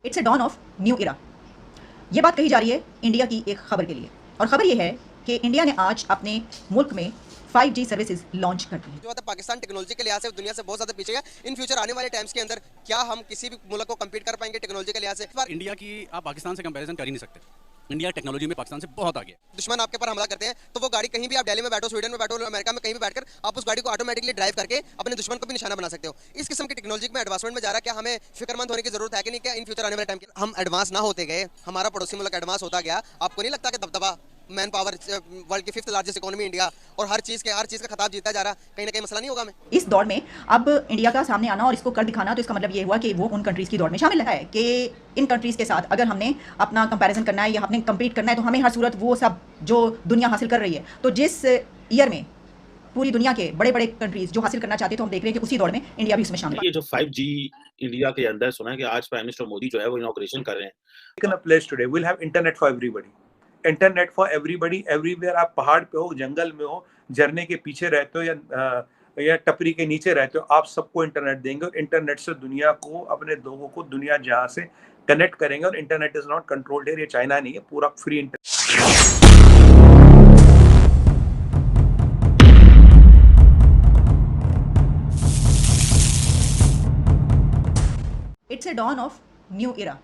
It's a dawn of new era. ये बात कही जा रही है इंडिया की एक खबर के लिए, और खबर ये है कि इंडिया ने आज अपने मुल्क में 5G सर्विसेज लॉन्च कर दी है। जो है पाकिस्तान टेक्नोलॉजी के लिहाज से दुनिया से बहुत ज्यादा पीछे है। इन फ्यूचर आने वाले टाइम्स के अंदर क्या हम किसी भी मुल्क को कम्पीट कर पाएंगे टेक्नोलॉजी के लिहाज से? इंडिया की आप पाकिस्तान से कंपैरिजन कर ही नहीं सकते। इंडिया टेक्नोलॉजी में पाकिस्तान से बहुत आगे है। दुश्मन आपके ऊपर हमला करते हैं तो वो गाड़ी कहीं भी, आप दिल्ली में बैठो, स्वीडन में बैठो, अमेरिका में कहीं भी बैठकर आप उस गाड़ी को ऑटोमेटिकली ड्राइव करके अपने दुश्मन को भी निशाना बना सकते हो। इस किस्म की टेक्नोलॉजी में एडवांसमेंट में जा रहा है। क्या हमें फिक्रमंद होने की जरूरत है कि नहीं? क्या इन फ्यूचर आने वाले टाइम के हम एडवांस ना होते गए, हमारा पड़ोसी मुल्क एडवांस होता गया, आपको नहीं लगता कि दबदबा मैन पावर वर्ल्ड की 5th लार्जेस्ट इकोनॉमी इंडिया और हर चीज़ का खिताब जीतता जा रहा, कहीं ना कहीं मसला नहीं होगा हमें? इस दौर में अब इंडिया का सामने आना और इसको कर दिखाना, तो इसका मतलब ये हुआ कि वो उन कंट्रीज़ की दौड़ में शामिल है कि इन कंट्रीज़ के साथ अगर हमने अपना कंपैरिजन करना है या हमने कम्पीट करना है तो हमें हर सूरत वो सब जो दुनिया हासिल कर रही है, तो जिस ईयर में पूरी दुनिया के बड़े बड़े कंट्रीज जो हासिल करना चाहते हैं, तो हम देख रहे हैं कि उसी दौड़ में इंडिया भी उसमें शामिल है। ये जो 5G इंडिया के अंदर सुना है कि आज प्राइम मिनिस्टर मोदी जो है वो इनॉग्रेशन कर रहे हैं। taken a place today. We'll have internet for everybody. Internet for everybody everywhere. आप पहाड़ पे हो, जंगल में हो, झरने के पीछे रहते हो या टपरी के नीचे रहते हो, आप सबको इंटरनेट देंगे और इंटरनेट से दुनिया को, अपने लोगों को दुनिया जहां से कनेक्ट करेंगे। और internet is not controlled here, ये चाइना नहीं है, पूरा free internet. It's a dawn of new era.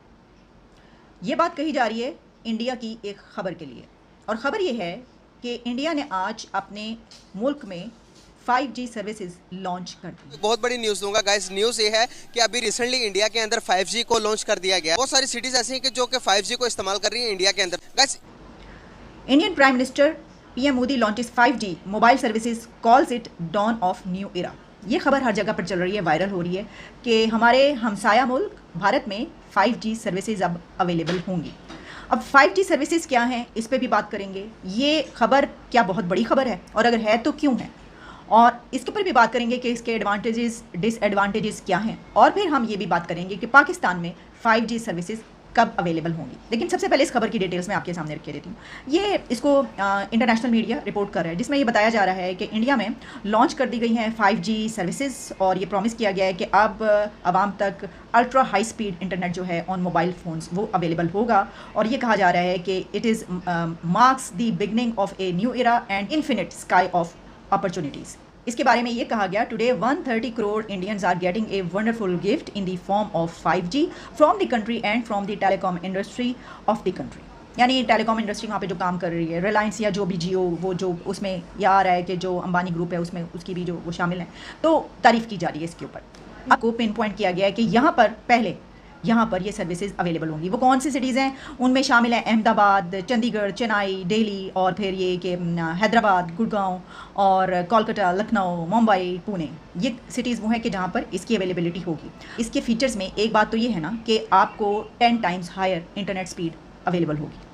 ये बात कही जा रही है इंडिया की एक खबर के लिए, और ख़बर ये है कि इंडिया ने आज अपने मुल्क में 5G सर्विसेज लॉन्च कर दी। बहुत बड़ी न्यूज़ दूंगा गाइस। न्यूज़ ये है कि अभी रिसेंटली इंडिया के अंदर 5G को लॉन्च कर दिया गया। बहुत सारी सिटीज़ ऐसी हैं कि जो कि 5G को इस्तेमाल कर रही हैं इंडिया के अंदर। Guys, Indian prime minister PM Modi launches 5G mobile services, calls it dawn of new era. ये खबर हर जगह पर चल रही है, वायरल हो रही है कि हमारे हमसाया मुल्क भारत में 5G सर्विसेज अब अवेलेबल होंगी। अब 5G सर्विसेज क्या हैं, इस पे भी बात करेंगे। ये खबर क्या बहुत बड़ी खबर है, और अगर है तो क्यों है, और इसके ऊपर भी बात करेंगे कि इसके एडवांटेजेस डिसएडवांटेजेस क्या हैं, और फिर हम ये भी बात करेंगे कि पाकिस्तान में 5G सर्विसेज कब अवेलेबल होंगी। लेकिन सबसे पहले इस खबर की डिटेल्स मैं आपके सामने रख के देती हूँ। ये इसको इंटरनेशनल मीडिया रिपोर्ट कर रहा है, जिसमें ये बताया जा रहा है कि इंडिया में लॉन्च कर दी गई हैं 5G सर्विसेज, और ये प्रॉमिस किया गया है कि अब आवाम तक अल्ट्रा हाई स्पीड इंटरनेट जो है ऑन मोबाइल फ़ोन्स वो अवेलेबल होगा। और ये कहा जा रहा है कि it is marks the beginning of a new era and infinite sky of opportunities. इसके बारे में ये कहा गया, today 130 crore Indians are getting a wonderful gift in the form of 5G from the country and from the telecom industry of the country. यानी telecom industry वहाँ पे जो काम कर रही है, रिलायंस या जो भी जियो, वो जो उसमें यह आ रहा है कि जो अंबानी ग्रुप है उसमें उसकी भी जो वो शामिल है, तो तारीफ़ की जा रही है इसके ऊपर। आपको पिन पॉइंट किया गया है कि यहाँ पर ये सर्विसेज अवेलेबल होंगी। वो कौन सी सिटीज़ हैं? उनमें शामिल है अहमदाबाद, चंडीगढ़, चेन्नई, दिल्ली, और फिर ये कि हैदराबाद, गुड़गांव, और कोलकाता, लखनऊ, मुंबई, पुणे। ये सिटीज़ वो हैं कि जहाँ पर इसकी अवेलेबिलिटी होगी। इसके फीचर्स में एक बात तो ये है ना कि आपको 10 times higher internet speed available होगी।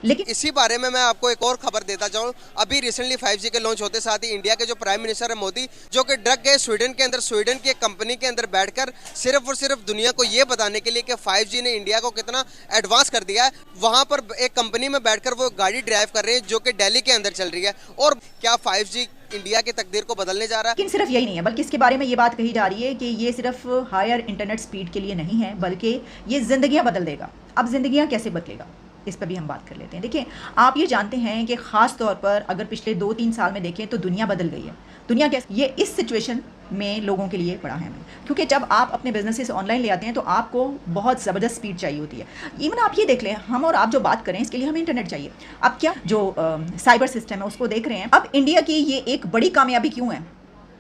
लेकिन इसी बारे में मैं आपको एक और खबर देता जाऊं। अभी रिसेंटली 5G के लॉन्च होते साथ ही इंडिया के जो प्राइम मिनिस्टर है मोदी, जो कि डग गए स्वीडन के अंदर, स्वीडन की एक कंपनी के अंदर बैठकर सिर्फ और सिर्फ दुनिया को ये बताने के लिए कि 5G ने इंडिया को कितना एडवांस कर दिया है। वहां पर एक कंपनी में बैठकर वो गाड़ी ड्राइव कर रहे हैं जो कि दिल्ली के अंदर चल रही है। और क्या 5G इंडिया की तकदीर को बदलने जा रहा है? लेकिन सिर्फ यही नहीं है, बल्कि इसके बारे में ये बात कही जा रही है कि ये सिर्फ हायर इंटरनेट स्पीड के लिए नहीं है, बल्कि ये ज़िंदगियाँ बदल देगा। अब ज़िंदगियाँ कैसे बदलेगा, इस पर भी हम बात कर लेते हैं। देखिए, आप ये जानते हैं कि ख़ास तौर पर अगर पिछले 2-3 साल में देखें तो दुनिया बदल गई है। दुनिया कैसे, ये इस सिचुएशन में लोगों के लिए बड़ा अहम है, क्योंकि जब आप अपने बिजनेसेस ऑनलाइन ले आते हैं तो आपको बहुत ज़बरदस्त स्पीड चाहिए होती है। इवन आप ये देख लें, हम और आप जो बात करें इसके लिए हमें इंटरनेट चाहिए। अब क्या जो साइबर सिस्टम है उसको देख रहे हैं। अब इंडिया की ये एक बड़ी कामयाबी क्यों है?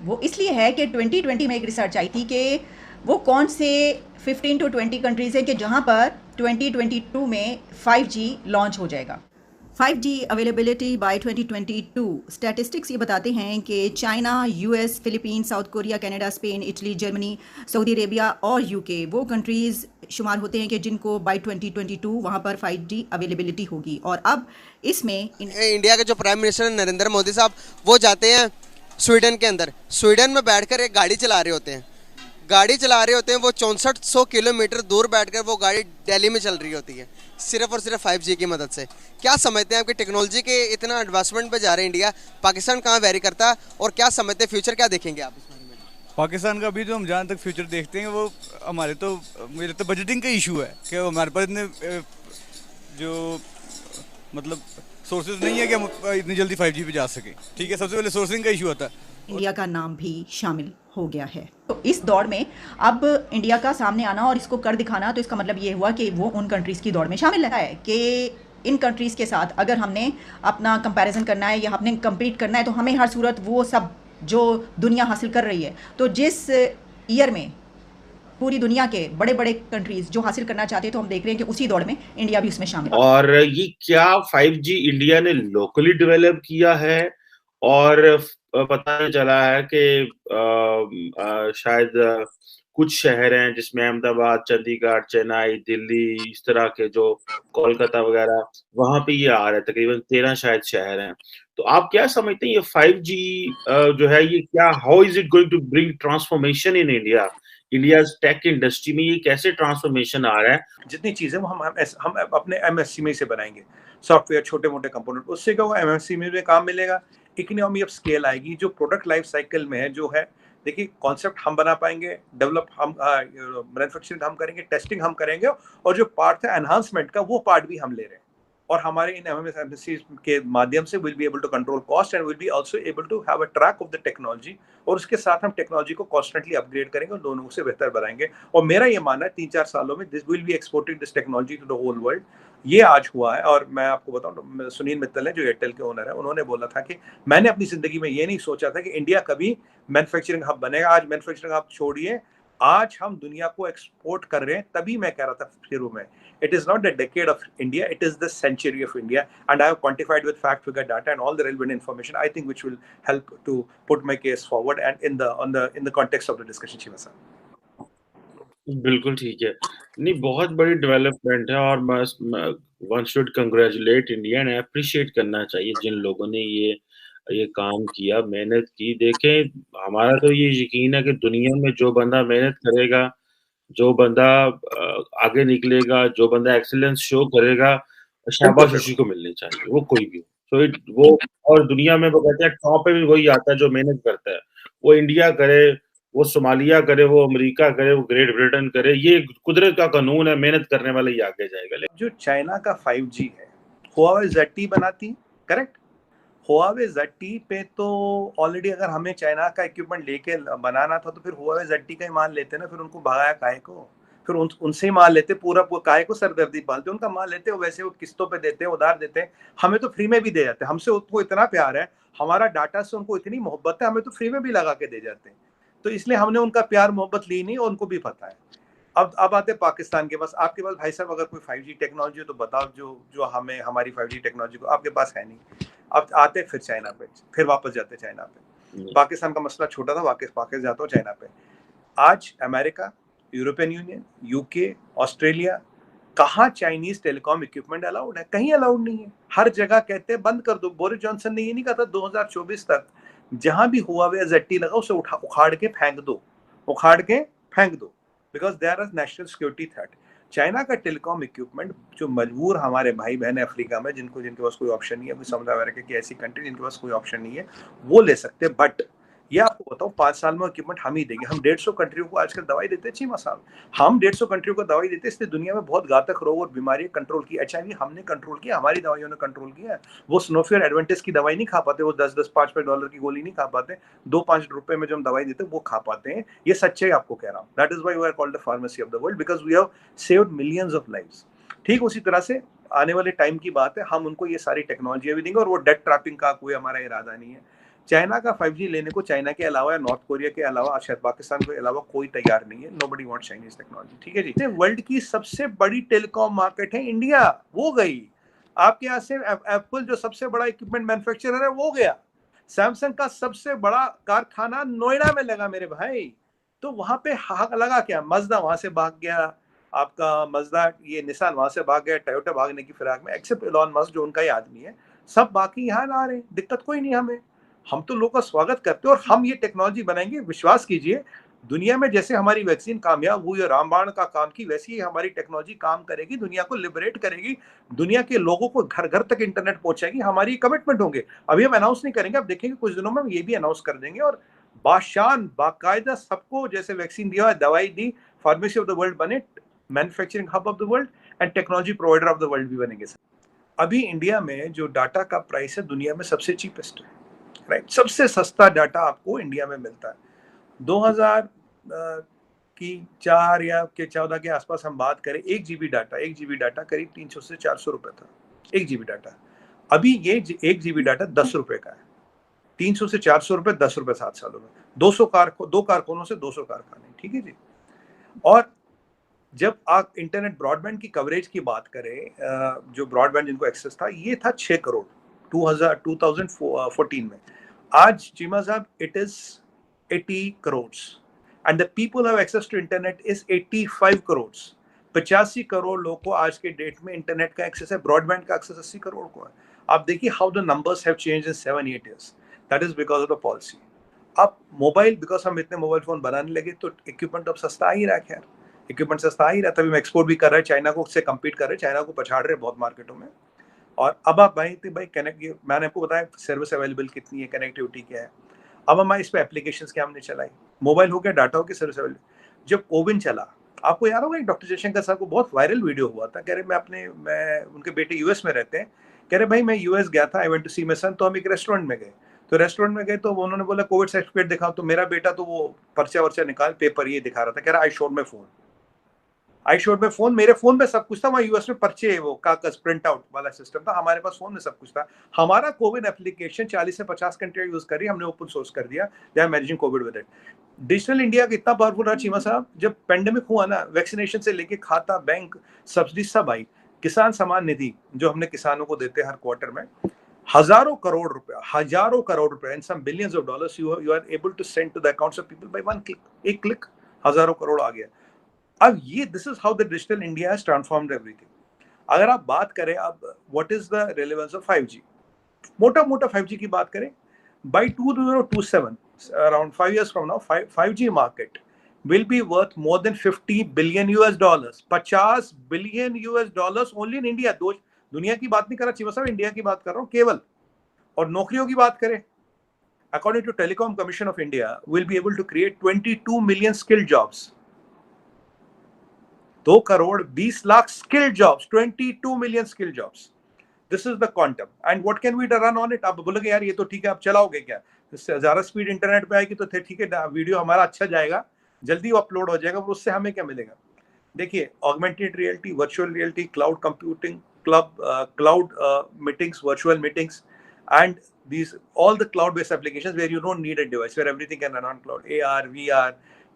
वो इसलिए है कि 2020 में एक रिसर्च आई थी कि वो कौन से 15 to 20 कंट्रीज़ हैं कि जहाँ पर 2022 में 5G लॉन्च हो जाएगा। 5G अवेलेबिलिटी बाय 2022 स्टैटिस्टिक्स ये बताते हैं कि China, US, Philippines, south Korea, Canada, Spain, Italy, Germany, Saudi Arabia और UK वो कंट्रीज़ शुमार होते हैं कि जिनको बाय 2022 वहाँ पर 5G अवेलेबिलिटी होगी। और अब इसमें इंडिया के जो प्राइम मिनिस्टर नरेंद्र मोदी साहब, वो जाते हैं स्वीडन के अंदर। स्वीडन में बैठकर एक गाड़ी चला रहे होते हैं। वो 6400 किलोमीटर दूर बैठकर वो गाड़ी दिल्ली में चल रही होती है, सिर्फ और सिर्फ 5G की मदद से। क्या समझते हैं आपकी टेक्नोलॉजी के इतना एडवांसमेंट पे जा रहे हैं इंडिया, पाकिस्तान कहाँ वेरी करता है, और क्या समझते हैं फ्यूचर क्या देखेंगे आप इस बारे में? पाकिस्तान का अभी जो हम जहाँ तक फ्यूचर देखते हैं वो हमारे तो मेरे तो बजटिंग का इशू है कि हमारे पास इतने जो मतलब सोर्सेज नहीं है कि हम इतनी जल्दी 5G पे जा सकें। ठीक है, सबसे पहले सोर्सिंग का इशू आता है। इंडिया का नाम भी शामिल हो गया है। तो इस दौड़ में अब इंडिया का सामने आना और इसको कर दिखाना, तो इसका मतलब ये हुआ कि वो उन कंट्रीज़ की दौड़ में शामिल है कि इन कंट्रीज़ के साथ अगर हमने अपना कंपैरिजन करना है या हमने कम्पीट करना है तो हमें हर सूरत वो सब जो दुनिया हासिल कर रही है, तो जिस ईयर में पूरी दुनिया के बड़े बड़े कंट्रीज जो हासिल करना चाहते हैं, तो हम देख रहे हैं कि उसी दौड़ में इंडिया भी उसमें शामिल है। और ये क्या 5G इंडिया ने लोकली डेवलप किया है और पता चला है कि शायद कुछ शहर हैं जिसमें अहमदाबाद, चंडीगढ़, चेन्नई, दिल्ली, इस तरह के जो कोलकाता वगैरह, वहां पे ये आ रहे हैं। तकरीबन 13 शायद शहर हैं। तो आप क्या समझते हैं ये 5G जो है ये क्या, how is it going to bring transformation in India, India's tech industry में ये कैसे ट्रांसफॉर्मेशन आ रहा है? जितनी चीजें वो हम अपने एमएससी में से बनाएंगे, सॉफ्टवेयर, छोटे मोटे कंपोनेंट, उससे क्या होगा, एमएससी में भी काम मिलेगा, इकोनॉमी ऑफ स्केल आएगी। जो प्रोडक्ट लाइफ साइकिल में है जो है, देखिए कॉन्सेप्ट हम बना पाएंगे, डेवलप हम, मैन्युफैक्चरिंग हम करेंगे, टेस्टिंग हम करेंगे, और जो पार्ट है एनहांसमेंट का वो पार्ट भी हम ले रहे हैं। और हमारे इन एमएससी के माध्यम से will be able to control cost and will be also able to have a track of the technology, और उसके साथ हम टेक्नोलॉजी को कॉन्स्टेंटली अपग्रेड करेंगे और दोनों से बेहतर बनाएंगे। और मेरा ये मानना है 3-4 सालों में this will be exporting this technology to the whole world. ये आज हुआ है। और मैं आपको बताऊं, सुनील मित्तल है जो एयरटेल के ओनर है, उन्होंने बोला था कि मैंने अपनी जिंदगी में ये नहीं सोचा था कि इंडिया कभी मैन्युफैक्चरिंग हब बनेगा। आज मैन्युफैक्चरिंग हब छोड़िए, आज हम दुनिया को एक्सपोर्ट कर रहे हैं। तभी मैं कह रहा था शुरू में, it is not the decade of India, it is the century of India, and I have quantified with fact figure data and all the relevant information, I think, which will help to put my case forward and in the context of the discussion, Shiva sir. बिल्कुल ठीक है। नहीं, बहुत बड़ी development है और one should congratulate India and appreciate करना चाहिए जिन लोगों ने ये काम किया, मेहनत की। देखें, हमारा तो ये यकीन है कि दुनिया में जो बंदा मेहनत करेगा, जो बंदा आगे निकलेगा, जो बंदा एक्सीलेंस शो करेगा, शाबाश उसी को मिलनी चाहिए, वो कोई भी हो। वो और दुनिया में वो कहते हैं टॉप पे भी वही आता है जो मेहनत करता है। वो इंडिया करे, वो सोमालिया करे, वो अमेरिका करे, वो ग्रेट ब्रिटेन करे, ये कुदरत का कानून है, मेहनत करने वाले ही आगे जाएगा। जो चाइना का 5G है, हुआवे ZTE बनाती, करेक्ट? हुआवे ZTE पे तो ऑलरेडी अगर हमें चाइना का इक्विपमेंट लेके बनाना था तो फिर हुआवे ZTE का ही माल लेते ना, फिर उनको भगाया काहे को? फिर उनसे ही माल लेते, पूरा काहे को सरदर्दी पालते, उनका माल लेते, वैसे वो किस्तों पे देते, उधार देते, हमें तो फ्री में भी दे जाते। हमसे उनको इतना प्यार है, हमारा डाटा से उनको इतनी मोहब्बत है, हमें तो फ्री में भी लगा के दे जाते हैं। तो इसलिए हमने उनका प्यार मोहब्बत ली नहीं और उनको भी पता है। अब आते पाकिस्तान के पास। आपके पास भाई साहब अगर कोई 5G टेक्नोलॉजी हो तो बताओ, जो हमें हमारी 5G टेक्नोलॉजी को, आपके पास है नहीं। अब आते फिर चाइना पे, फिर वापस जाते चाइना पे। पाकिस्तान का मसला छोटा था, वापस जाता हो चाइना पे। आज America, European union, UK, Australia, कहाँ चाइनीज टेलीकॉम इक्विपमेंट अलाउड है? कहीं अलाउड नहीं है। हर जगह कहते हैं बंद कर दो। बोरिस जॉनसन ने ये नहीं कहा था 2024 तक जहां भी हुआवे ZTE लगा उसे उखाड़ के फेंक दो, because they are a national security threat. China का टेलीकॉम इक्विपमेंट जो मजबूर हमारे भाई बहन अफ्रीका में, जिनके पास कोई ऑप्शन नहीं है, कोई साउथ अमेरिका की ऐसी कंट्री जिनके पास कोई ऑप्शन नहीं है, वो ले सकते। बट ये आपको बताओ 5 साल में इक्विपमेंट हम ही देंगे। हम 150 कंट्रियों को आजकल दवाई देते हैं, चीमा साहब, हम 150 कंट्रियों को दवाई देते हैं। इसलिए दुनिया में बहुत घातक रोग और बीमारियां कंट्रोल की। HIV हमने कंट्रोल किया, हमारी दवाइयों ने कंट्रोल किया। वो स्नोफियर एडवेंटिस की दवाई नहीं खा पाते, वो 10-10, $5 की गोली नहीं खा पाते, 2-5 रुपए में जो हम दवाई देते हैं वो खा पाते हैं। ये सच्चाई आपको कह रहा हूँ। That is why we are called the pharmacy of the world, because we have saved millions of lives. ठीक उसी तरह से आने वाले टाइम की बात है, हम उनको ये सारी टेक्नोलॉजी भी देंगे और वो डेट ट्रैपिंग का कोई हमारा इरादा नहीं है। चाइना का 5G लेने को चाइना के अलावा या नॉर्थ कोरिया के अलावा, शायद पाकिस्तान के अलावा कोई तैयार नहीं है। Nobody wants Chinese technology. ठीक है जी। वर्ल्ड की सबसे बड़ी टेलीकॉम मार्केट है इंडिया, वो गई। आपके यहाँ से एप्पल जो सबसे बड़ा इक्विपमेंट मैन्युफैक्चरर है वो गया। सैमसंग का सबसे बड़ा कारखाना नोएडा में लगा मेरे भाई, तो वहां पे लगा क्या? मजदा वहां से भाग गया, आपका मजदा ये निसान वहां से भाग गया, टोयोटा भागने की फिराक में, एक्सेप्ट एलॉन मस्क जो उनका ही आदमी है। सब बाकी यहाँ ला रहे हैं, दिक्कत कोई नहीं हमें। हम तो लोगों का स्वागत करते हैं और हम ये टेक्नोलॉजी बनाएंगे। विश्वास कीजिए, दुनिया में जैसे हमारी वैक्सीन कामयाब हुई है रामबाण का काम की, वैसी ही हमारी टेक्नोलॉजी काम करेगी, दुनिया को लिबरेट करेगी, दुनिया के लोगों को घर घर तक इंटरनेट पहुंचाएगी। हमारी कमिटमेंट होंगे। अभी हम अनाउंस नहीं करेंगे, अब देखेंगे कुछ दिनों में हम ये भी अनाउंस कर देंगे। और बाशान बाकायदा सबको जैसे वैक्सीन दिया, दवाई दी, फार्मेसी ऑफ द वर्ल्ड बने, manufacturing hub of the world and technology provider of the world भी बनेंगे सर। अभी इंडिया में जो डाटा का प्राइस है दुनिया में सबसे चीपेस्ट है, राइट, सबसे सस्ता डाटा आपको इंडिया में मिलता है। 2000 की 4 या के 14 के आसपास हम बात करें, 1 जीबी डाटा करीब 300 से 400 रुपए था, 1 जीबी डाटा। अभी ये 1 जीबी डाटा 10 रुपए का है, 300 से 400 रुपए, 10 रुपए 7 सालों में, 2 कारखानों से 200 कारखाने, ठीक है जी। और जब आप इंटरनेट ब्रॉडबैंड की कवरेज की बात करें, जो ब्रॉडबैंड जिनको एक्सेस था, ये था 6 करोड़ 2014 में। आज चीमा साहब it is 80 crore and the people have access to internet is 85 crore. 85 crore लोगों को आज के डेट में इंटरनेट का एक्सेस है, ब्रॉडबैंड का एक्सेस 80 करोड़ को है। आप देखिए how the numbers have changed in 7-8 years। That is because of the policy. अब मोबाइल, बिकॉज हम इतने मोबाइल फोन बनाने लगे तो इक्विपमेंट अब सस्ता आ ही रहा है, खैर इक्विपमेंट सस्ता आ ही रहा, तभी हम एक्सपोर्ट भी कर रहे हैं, चाइना को से कम्पीट कर रहे हैं, चाइना को पछाड़ रहे हैं बहुत मार्केटों में। और अब आप भाई कनेक्ट, मैंने आपको बताया सर्विस अवेलेबल कितनी है, कनेक्टिविटी क्या है। अब हमारे इस पे एप्लीकेशंस क्या हमने चलाई, मोबाइल हो गया, डाटा हो गया, सर्विस अवेलेबल। जब कोविन चला, आपको याद होगा एक डॉक्टर जयशंकर साहब को बहुत वायरल वीडियो हुआ था, कह रहे मैं उनके बेटे यूएस में रहते हैं, कह रहे भाई मैं यूएस गया था, I went to see my son, तो हम एक रेस्टोरेंट में गए, तो रेस्टोरेंट में गए तो उन्होंने बोला कोविड सर्टिफिकेट दिखाओ, तो मेरा बेटा तो वो पर्चा वर्चा निकाल पेपर ये दिखा रहा था, कह रहा आई शोड माय फोन, मेरे फोन में सब कुछ था, वहाँ यूएस में पर्चे वो कागज प्रिंट आउट वाला सिस्टम था, हमारे पास फोन में सब कुछ था। हमारा कोविड एप्लीकेशन 40 से 50 कंट्री यूज करी, हमने ओपन सोर्स कर दिया, they are managing Covid with it. Digital India कितना पावरफुल रहा चीमा साहब, जब पेंडेमिक हुआ ना, वैक्सीनेशन से लेके खाता, बैंक, सब्सिडी सब आई। किसान सम्मान निधि जो हमने किसानों को देते हैं हर क्वार्टर में, हजारों करोड़ रुपए, in some billions of dollars you are able to send to the accounts of people by one click, एक क्लिक हजारों करोड़ आ गया। अब ये this is how the digital India has transformed everything. अगर आप बात करें अब what is the relevance of 5G, मोटा 5G की बात करें, by 2027 around 5 years from now 5G market will be worth more than $50 billion, $50 billion only in India। दुनिया की बात नहीं कर रहा चीमा साहब, इंडिया की बात कर रहा हूं केवल। और नौकरियों की बात करें, according to telecom commission of India will be able to create 22 million skilled jobs, 2 crore 20 lakh skilled jobs, 22 million skilled jobs। This is the quantum and what can we run on it। आप बोलोगे यार ये तो ठीक है, आप चलाओगे क्या, इससे ज़्यादा स्पीड इंटरनेट पे आएगी तो ठीक है, वीडियो हमारा अच्छा जाएगा, जल्दी अपलोड हो जाएगा, पर उससे हमें क्या मिलेगा। देखिए augmented reality, virtual reality, cloud computing, cloud meetings, virtual meetings, and these all the cloud-based applications where you don't need a device, where everything can run on cloud, AR, VR,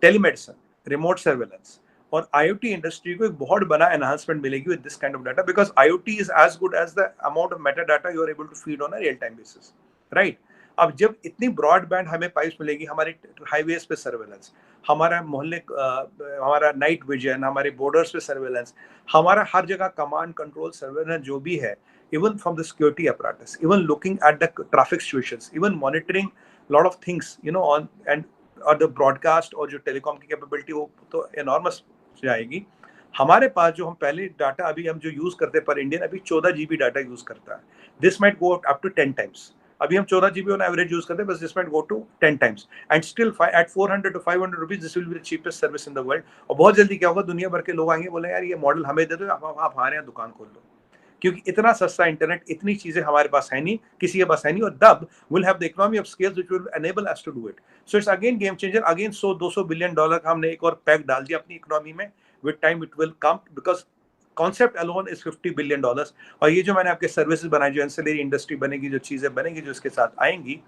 telemedicine, remote surveillance। और IoT industry को एक बहुत बड़ा enhancement मिलेगी with this kind of data, because IoT is as good as the amount of meta data you are able to feed on a real time basis, right. अब जब इतनी broadband हमें pipes मिलेगी, हमारे हाईवेज पे surveillance, हमारा मोहल्ले, हमारा नाइट विजन, हमारे बॉर्डर्स पे सर्वेलेंस, हमारा हर जगह कमांड कंट्रोल सर्वेलेंस जो भी है, even from the security apparatus, even looking at the traffic situations, even monitoring lot of things, you know, on and or the broadcast और जो टेलीकॉम की कैपेबिलिटी वो तो enormous जाएगी। हमारे पास जो हम पहले डाटा अभी हम जो यूज करते पर इंडियन अभी 14 GB डाटा यूज करता है, this might go up to 10 times। अभी हम 14 GB ऑन एवरेज यूज करते हैं, बस this might go to 10 times and still at 400 to 500 rupees this will be the cheapest service in the world. और बहुत जल्दी क्या होगा, दुनिया भर के लोग आएंगे, बोले यार ये मॉडल हमें दे दो, आप हमारे यहाँ दुकान खोल दो, क्योंकि इतना सस्ता इंटरनेट, इतनी चीजें हमारे पास है नहीं, किसी के पास है नहीं, और तब will have the economy of scales which will enable us to do it. So it's again game changer, again 100-200 billion dollar का हमने एक और पैक डाल दिया अपनी इकोनॉमी में। With time it will come, because concept alone is $50 billion। और ये जो मैंने आपके सर्विसेज बनाई, जो एंसिलरी इंडस्ट्री बनेगी, जो चीजें बनेंगी, जो इसके साथ आएंगी,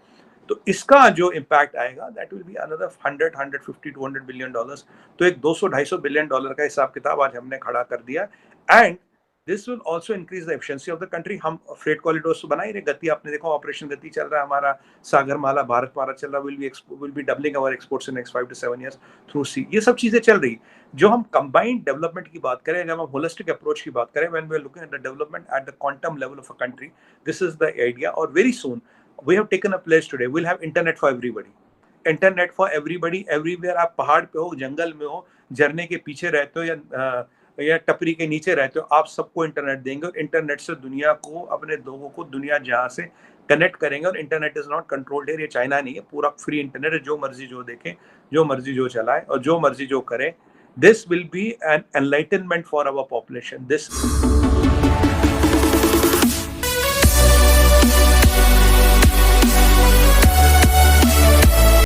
तो इसका जो इम्पैक्ट आएगा that will be another 100-150-200 billion dollars. तो एक 200-250 बिलियन डॉलर का हिसाब किताब आज हमने खड़ा कर दिया। And this will also increase the efficiency of the country. हम फ्रेट कॉरिडोर्स तो बना ही रहे, गति आपने देखो, ऑपरेशन गति चल रहा है हमारा, सागरमाला, भारत माला चल रहा, will be doubling our exports in next 5 to 7 years through sea. ये सब चीजें चल रही। जो हम कंबाइंड डेवलपमेंट की बात करें, जब हम होलिस्टिक अप्रोच की बात करें, when we are looking at the development at the quantum level of a country, this is the idea. और very soon we have taken a place today, will have internet for everybody, internet for everybody everywhere. आप पहाड़ पे हो, जंगल में हो, झरने के पीछे रहते हो या टपरी के नीचे रहते हो, आप सबको इंटरनेट देंगे। और इंटरनेट से दुनिया को, अपने लोगों को दुनिया जहां से कनेक्ट करेंगे। और internet is not controlled here, ये चाइना नहीं है, पूरा फ्री इंटरनेट है, जो मर्जी जो देखे, जो मर्जी जो चलाए और जो मर्जी जो करे। This will be an enlightenment for our population. This